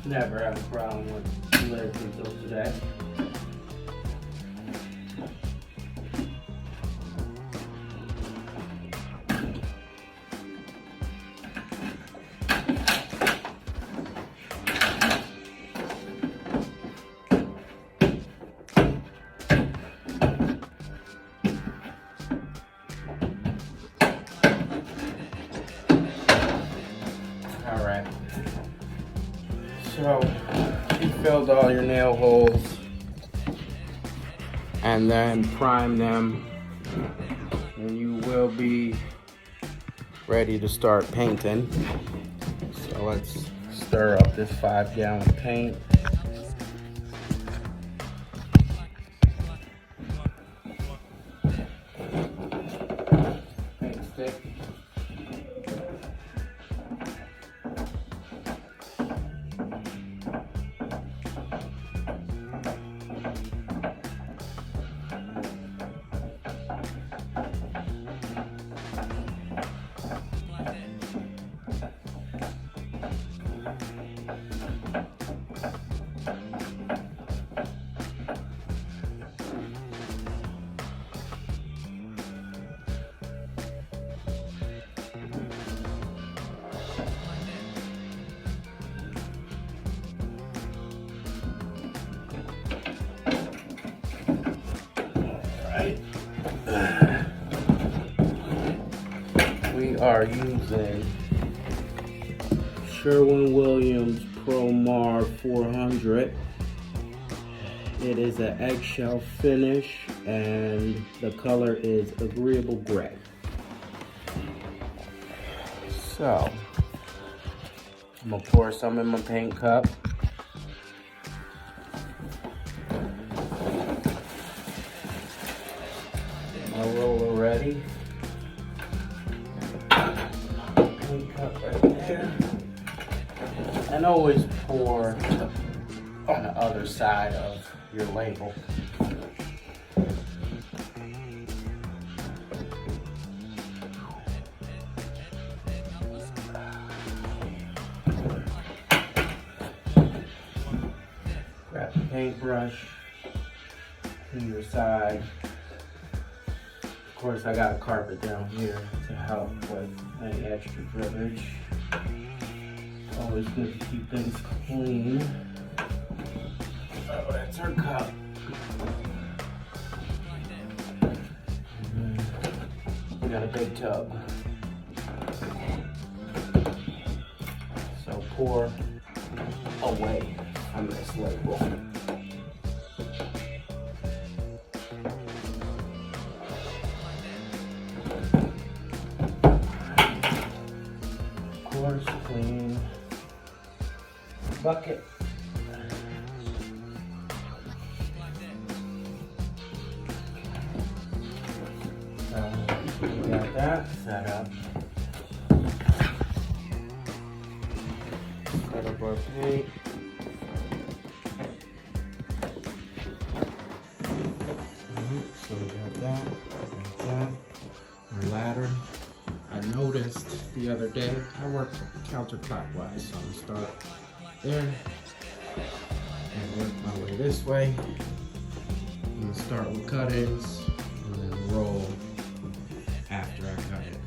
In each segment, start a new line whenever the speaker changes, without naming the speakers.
Never had a problem with lids until today. Alright, so you filled all your nail holes and then prime them, and you will be ready to start painting. So let's stir up this 5-gallon paint. Paint stick. We are using Sherwin-Williams Pro Mar 400. It is an eggshell finish and the color is agreeable gray. So I'm gonna pour some in my paint cup. My roller ready. Paint cup right there. And always pour on the other side of your label. Grab the paintbrush, clean your side. Of course, I got a carpet down here to help with any extra drippage. Always good to keep things clean. Oh, that's our cup. And we got a big tub. So pour away from this label. Of course, clean bucket. We got that set up. Set up our paint. So we got that, our ladder. I noticed the other day, I work counterclockwise, so I'm gonna start there and work my way this way. I'm gonna start with cut-ins and then roll after I cut it.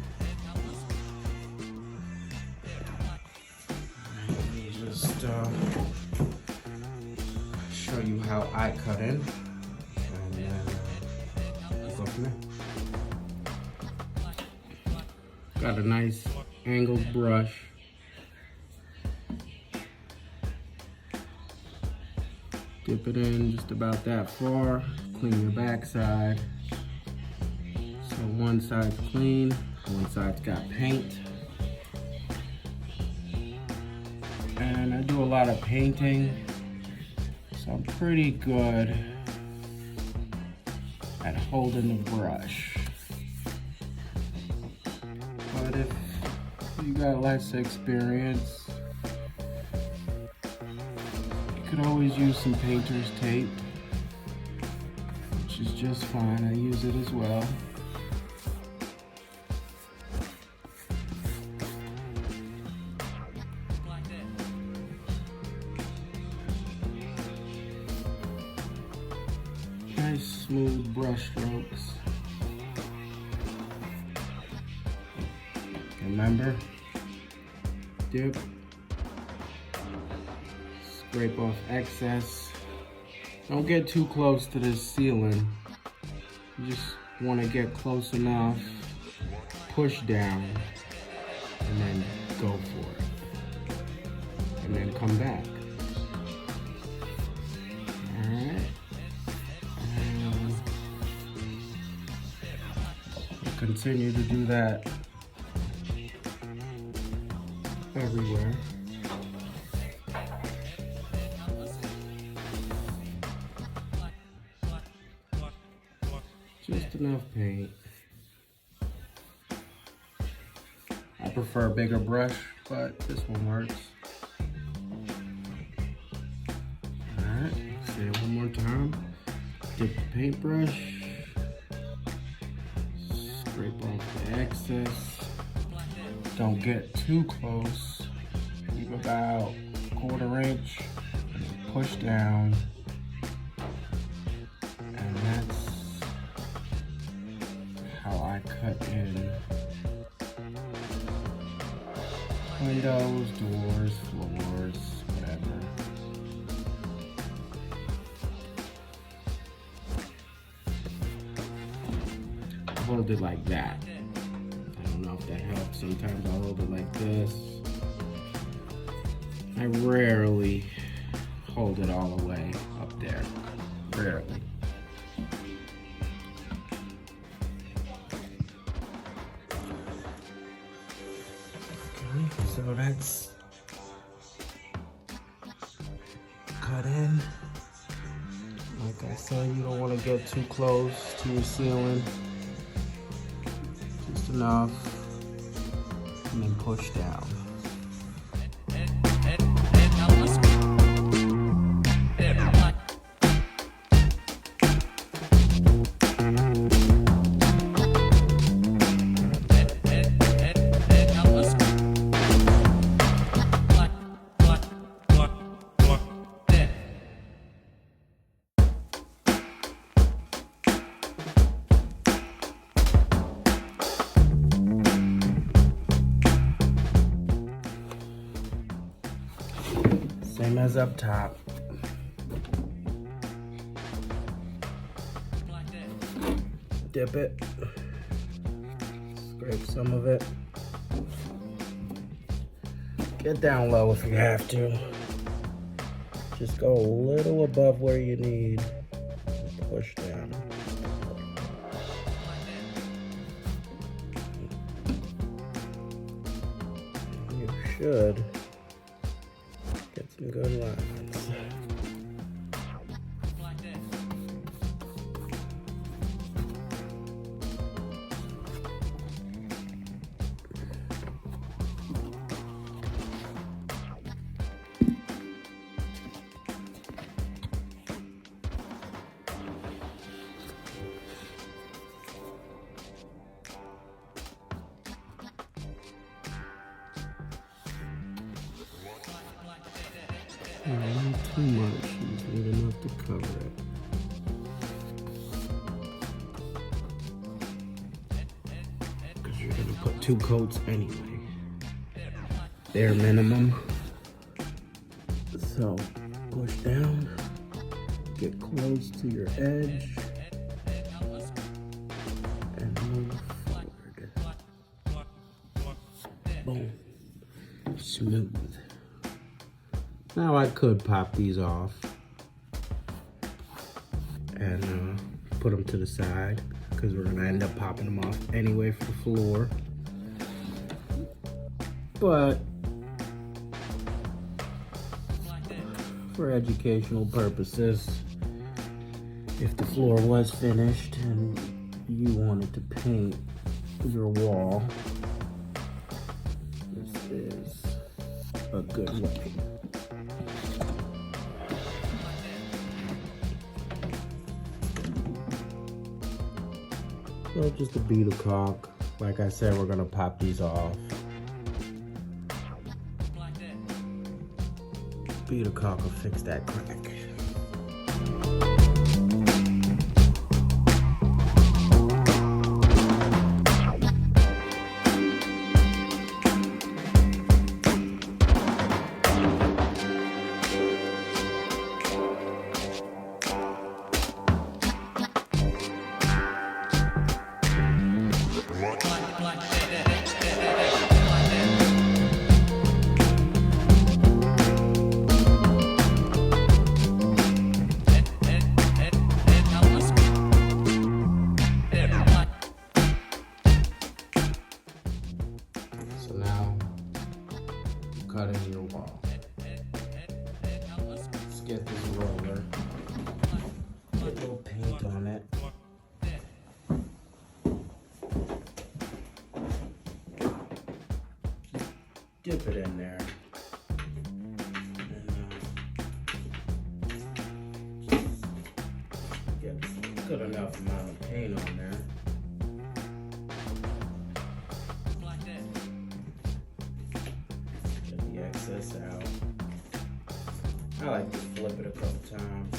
Let me just show you how I cut in, and then we'll go from there. Got a nice angled brush. Dip it in just about that far. Clean your backside. So one side's clean, one side's got paint. And I do a lot of painting, so I'm pretty good at holding the brush. But if you got less experience, you could always use some painter's tape, which is just fine. I use it as well. nice smooth brush strokes. Remember, dip, scrape off excess. Don't get too close to this ceiling. You just want to get close enough, push down, and then go for it. And then come back. Alright. Continue to do that everywhere. Just enough paint. I prefer a bigger brush, but this one works. Alright, say it one more time. Dip the paintbrush. Scrape off the excess. Don't get too close. Leave about a 1/4 inch. Push down. And that's how I cut in windows, doors, floors, whatever. I hold it like that. I don't know if that helps. Sometimes I hold it like this. I rarely hold it all the way up there. Rarely. Okay, so that's cut in. Like I said, you don't want to get too close to your ceiling. Just enough. And then push down. Same as up top. Dip it. Scrape some of it. Get down low if you have to. Just go a little above where you need. Push down. You should get some good lines. Not too much, just need enough to cover it. Because you're gonna put 2 coats anyway. Bare minimum. So push down, get close to your edge, and move forward. Boom. Smooth. Now I could pop these off and put them to the side because we're gonna end up popping them off anyway for the floor. But for educational purposes, if the floor was finished and you wanted to paint your wall, this is a good way. So just a bead of caulk. Like I said, we're gonna pop these off. Bead of caulk will fix that crack. get this roller. Get a little paint on it. Dip it in there. Get a good enough amount of paint on there. Get the excess out. I like to flip it a couple times.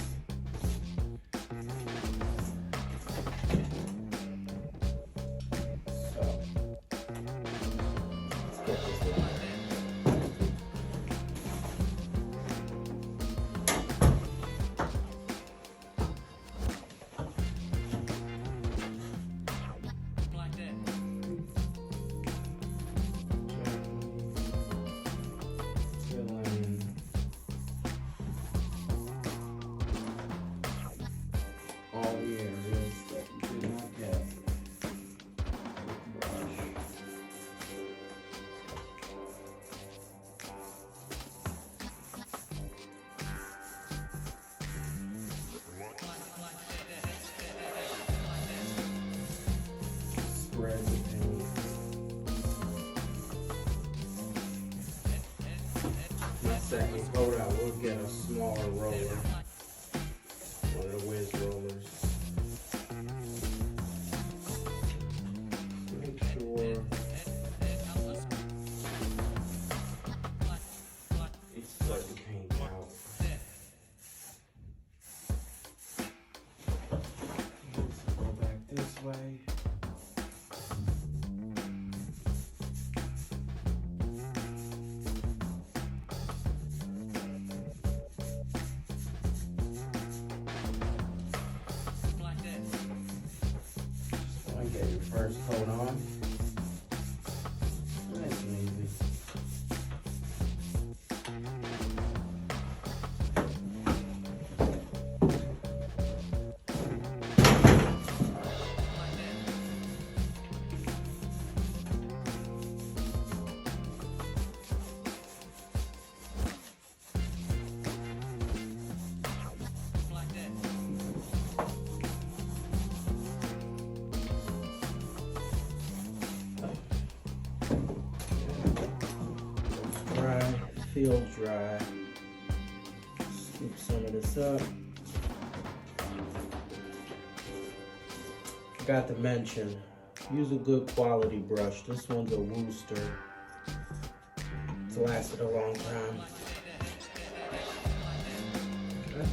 So, let's get this in there. All the areas that you did not get with brush. Spread the paint. My second coat out, we'll get a smaller roller. One of the whiz rollers. Make sure it's starting to paint out. Let's go back this way. Get your first coat on. Nice and easy. Dry, feel dry. Scoop some of this up. Forgot to mention, use a good quality brush. This one's a Wooster. It's lasted a long time. Okay.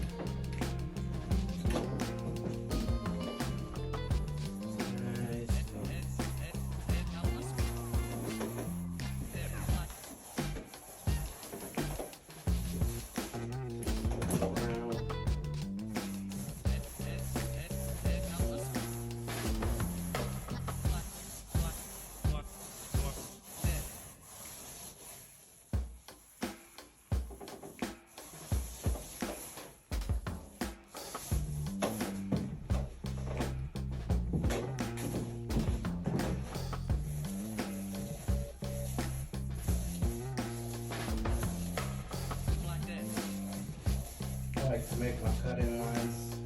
I like to make my cutting lines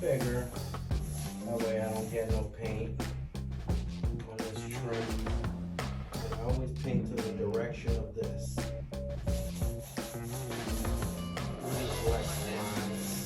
bigger. That way I don't get no paint on this trim. And I always paint to the direction of this. Really flex lines.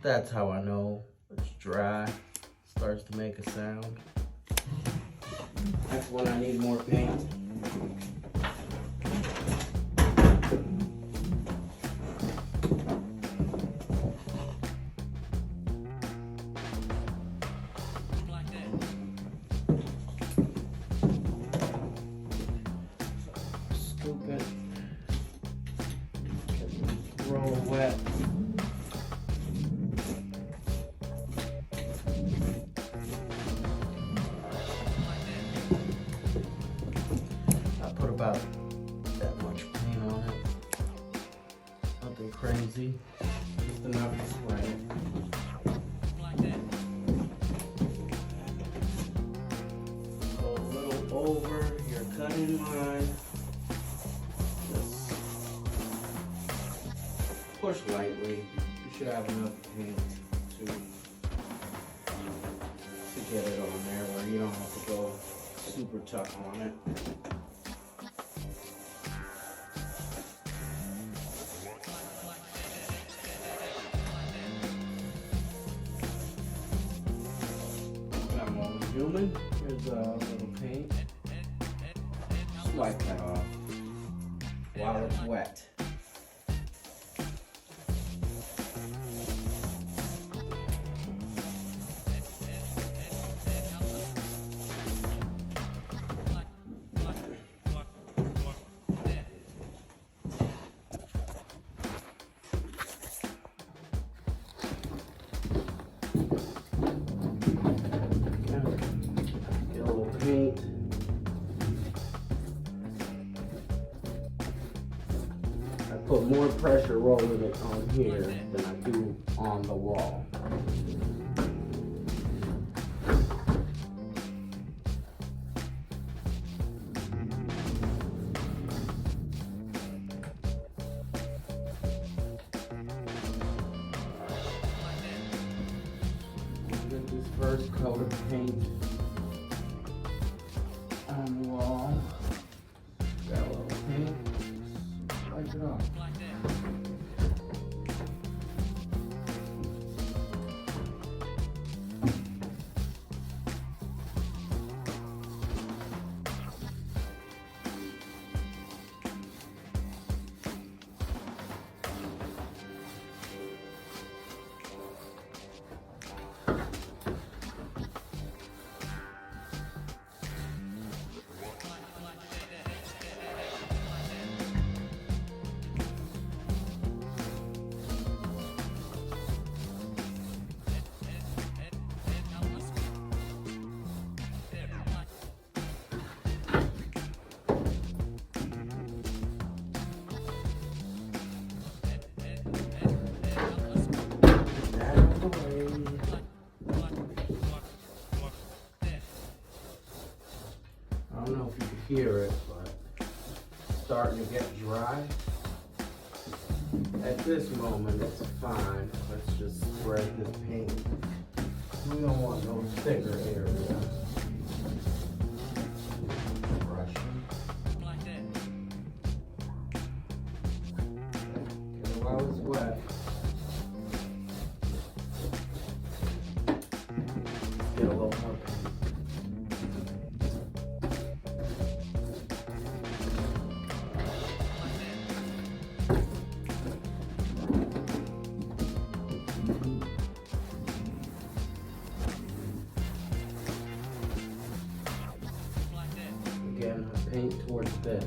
That's how I know it's dry. Starts to make a sound. That's when I need more paint. Scoop it. Roll wet. About that much paint on it. Nothing crazy. Just enough to spray it. Go a little over your cutting line. Just push lightly. You should have enough paint to get it on there where you don't have to go super tough on it. Human. Here's a little paint. Just wipe that off while it's wet. Paint. I put more pressure rolling it on here than I do on the wall. Get this first coat of paint on the wall. Got a little paint. Wipe it off. I don't know if you can hear it, but it's starting to get dry. At this moment, it's fine. Let's just spread this paint. We don't want no thicker area. Brushing. Get it while it's wet. Get a little more paint. Again, paint towards this.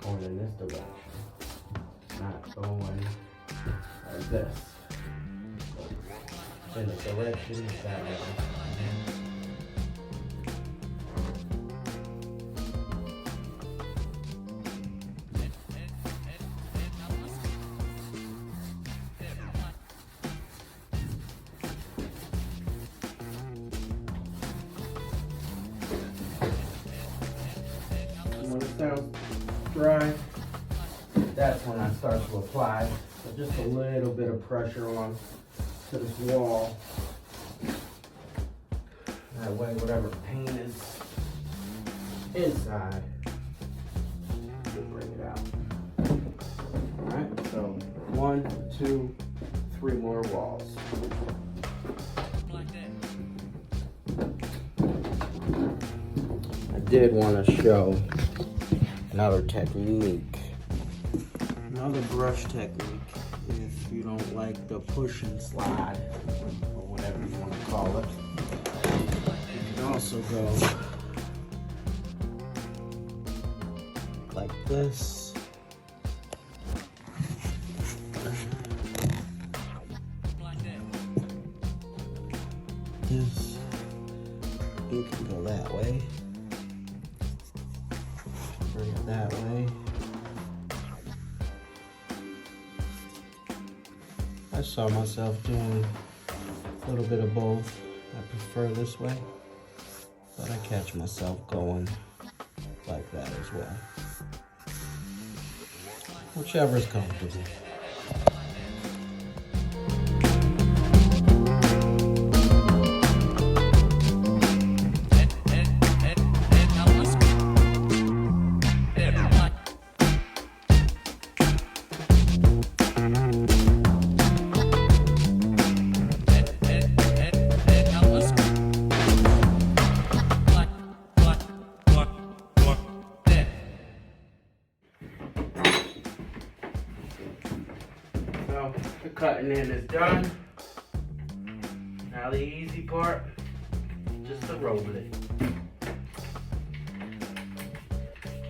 Going in this direction, not going like this. In the direction that way. When it sounds dry, that's when I start to apply So just a little bit of pressure on to this wall. That way, whatever paint is inside, we'll bring it out. All right, so 1, 2, 3 more walls. I did want to show another technique, another brush technique. If you don't like the push and slide, or whatever you want to call it, you can also go like this. This, you can go that way, bring it that way. I saw myself doing a little bit of both. I prefer this way, but I catch myself going like that as well. Whichever is comfortable. So the cutting in is done. Now the easy part, just to roll it.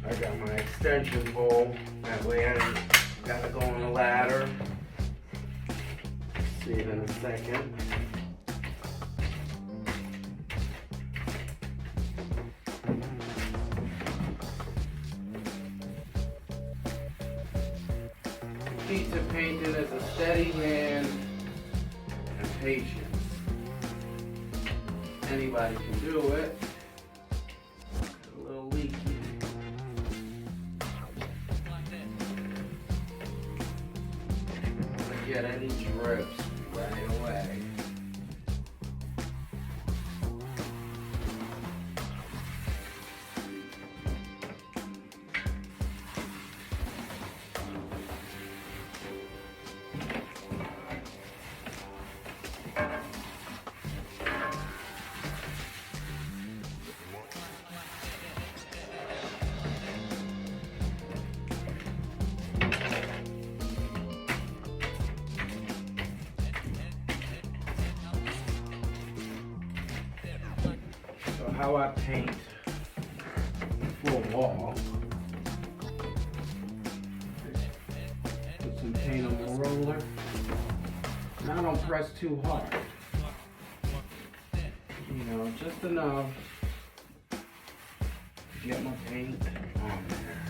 I got my extension bowl. That way I don't gotta go on a ladder. See it in a second. Key to painting is a steady hand and patience. Anybody can do it. A little leaky. But get any drips right away. How I paint the full wall. Put some paint on the roller. And I don't press too hard. You know, just enough to get my paint on there.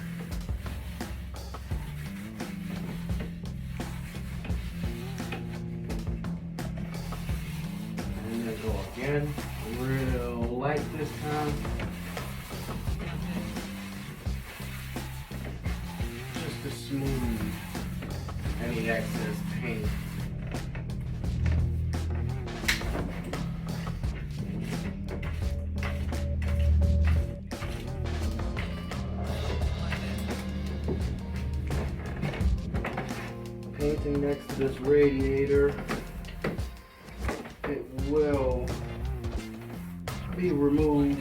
And then go again. Real light this time. Just to smooth any excess paint. Painting next to this radiator, it will be removed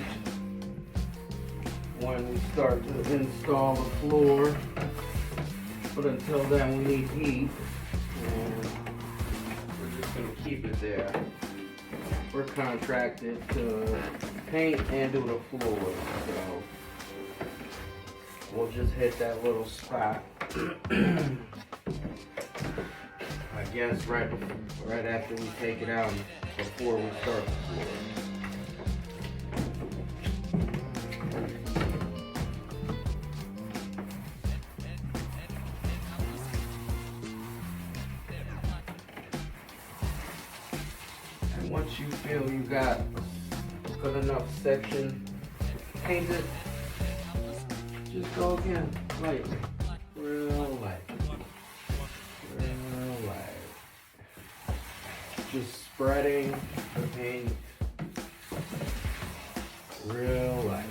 when we start to install the floor, but until then we need heat, and we're just going to keep it there. We're contracted to paint and do the floor, so we'll just hit that little spot. I guess right after we take it out, before we start the floor. Once you feel you got a good enough section painted, just go again, lightly, real light, real spreading the paint real light.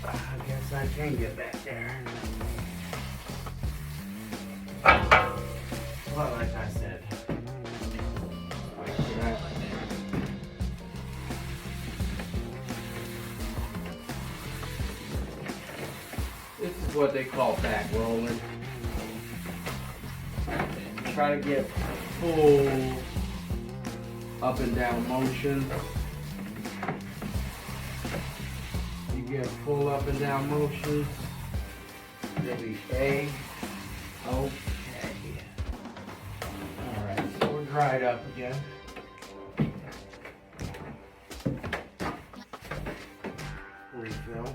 I guess I can get back there. Well, like I said, this is what they call back rolling. Try to get full up and down motion. You get full up and down motion. It'll be A. Okay. Alright, so we're dried up again. Refill.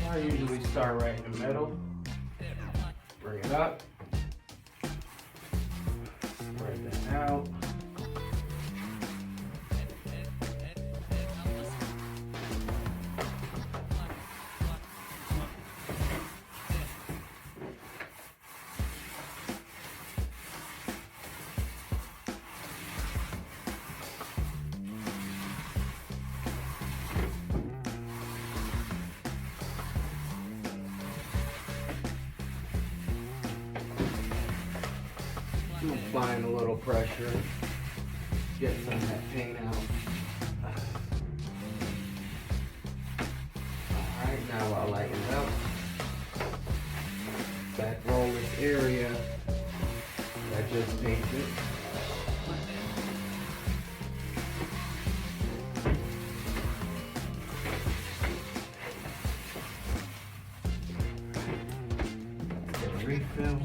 I usually start right in the middle, bring it up, spread that out. I'm applying a little pressure, get some of that paint out. Alright, now I'll lighten it up. Back roll this area that just painted. Get a refill.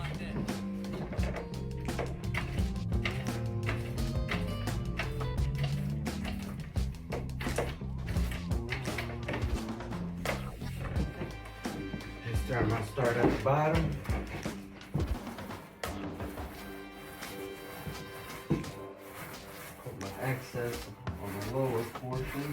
I'm going to start at the bottom. Put my excess on the lower portion.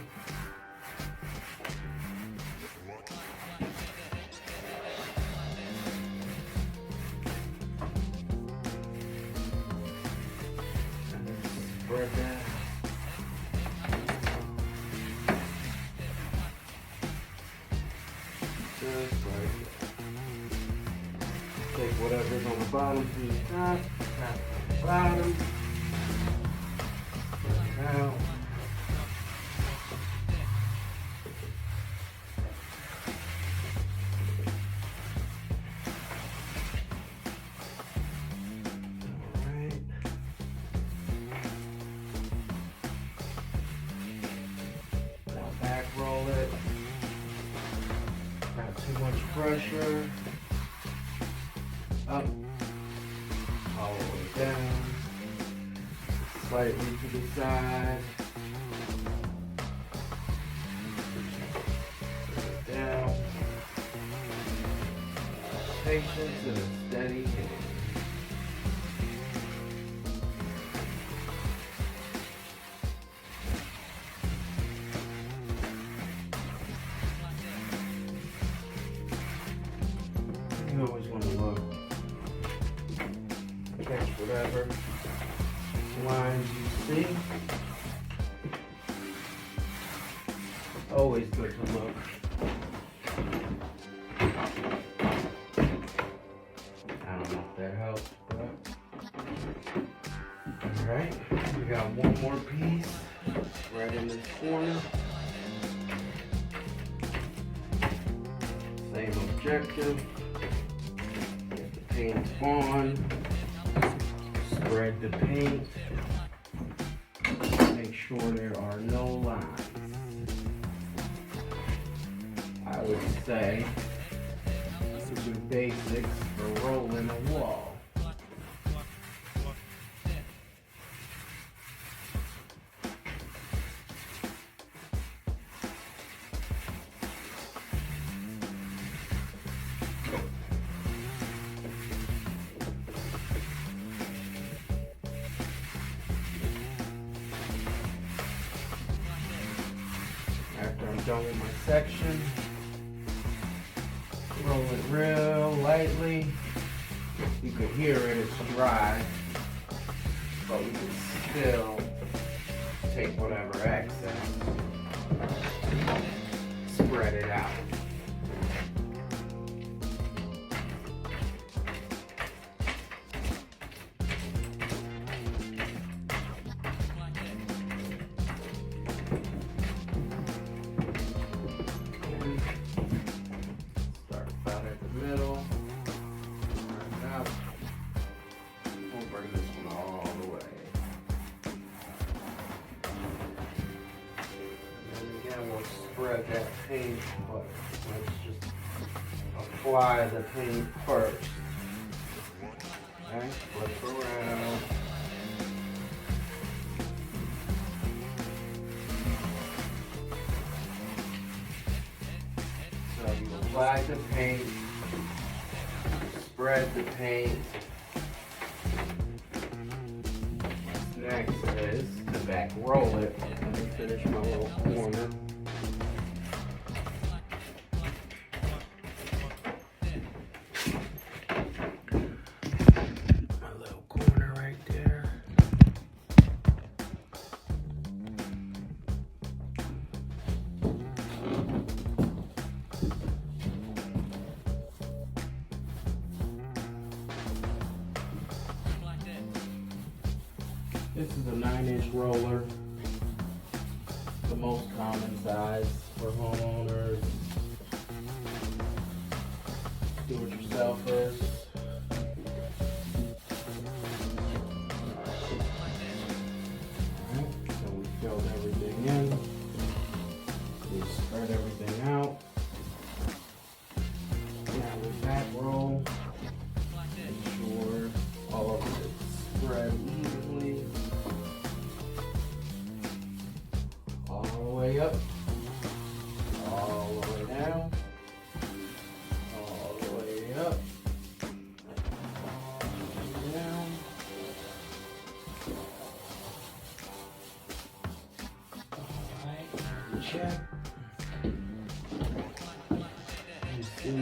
And then spread that. Just like that. Take whatever's on the bottom to the top, top to the bottom, out. Alright. Now back roll it. Not too much pressure. Up, all the way down, slightly to the side, down, patience and a steady hand. You always want to look. Catch whatever lines you see. Always good to look. I don't know if that helps, but alright, we got one more piece right in this corner. Same objective. Get the paint on. Spread the paint. Make sure there are no lines. I would say this is basics for rolling a wall. done with my section. Roll it real lightly. You could hear it, it's dry, but we can still take whatever excess, spread it out. Start about at the middle. We'll bring this one all the way. And then again, we'll spread that paint, but let's just apply the paint first. Okay, flip around. So you apply the paint, spread the paint. Next is to back roll it. Let me finish my little corner. My little corner right there. This is a 9-inch roller, the most common size for homeowners, do-it-yourselfers. Alright, so we filled everything in, we spread everything out. Now we back roll, make sure all of it is spread evenly. All the way up, all the way down, all the way up, all the way down. Alright, check. You see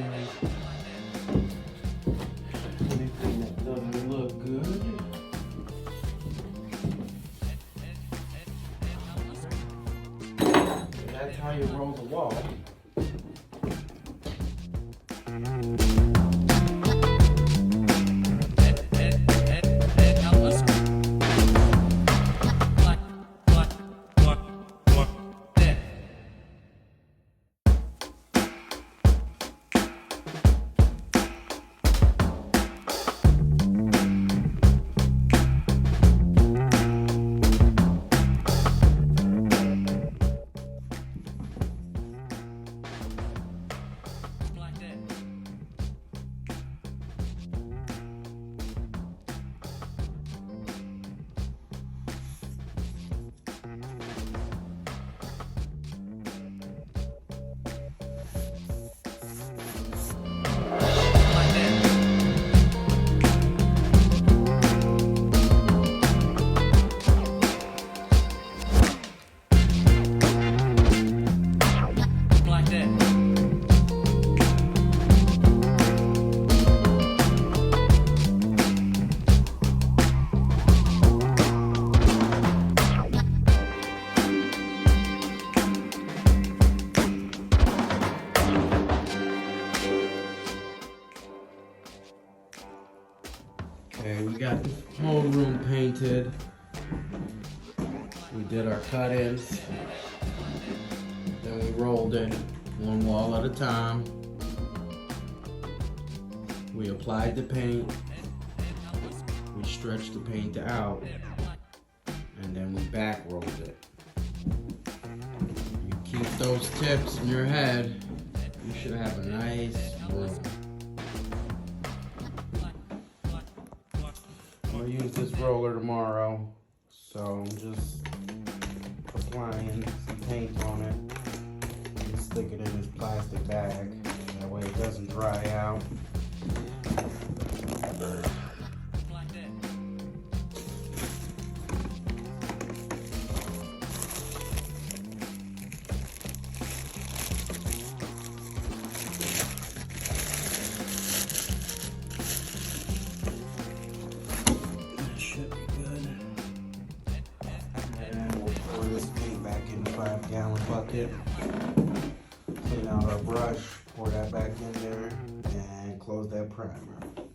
anything that doesn't look good. That's how you roll the wall. Okay, we got the whole room painted. We did our cut-ins. Then we rolled it one wall at a time. We applied the paint. We stretched the paint out. And then we back rolled it. You keep those tips in your head, you should have a nice room. I'm gonna use this roller tomorrow, so I'm just applying some paint on it and stick it in this plastic bag. That way it doesn't dry out. gallon bucket, clean out our brush, pour that back in there, and close that primer.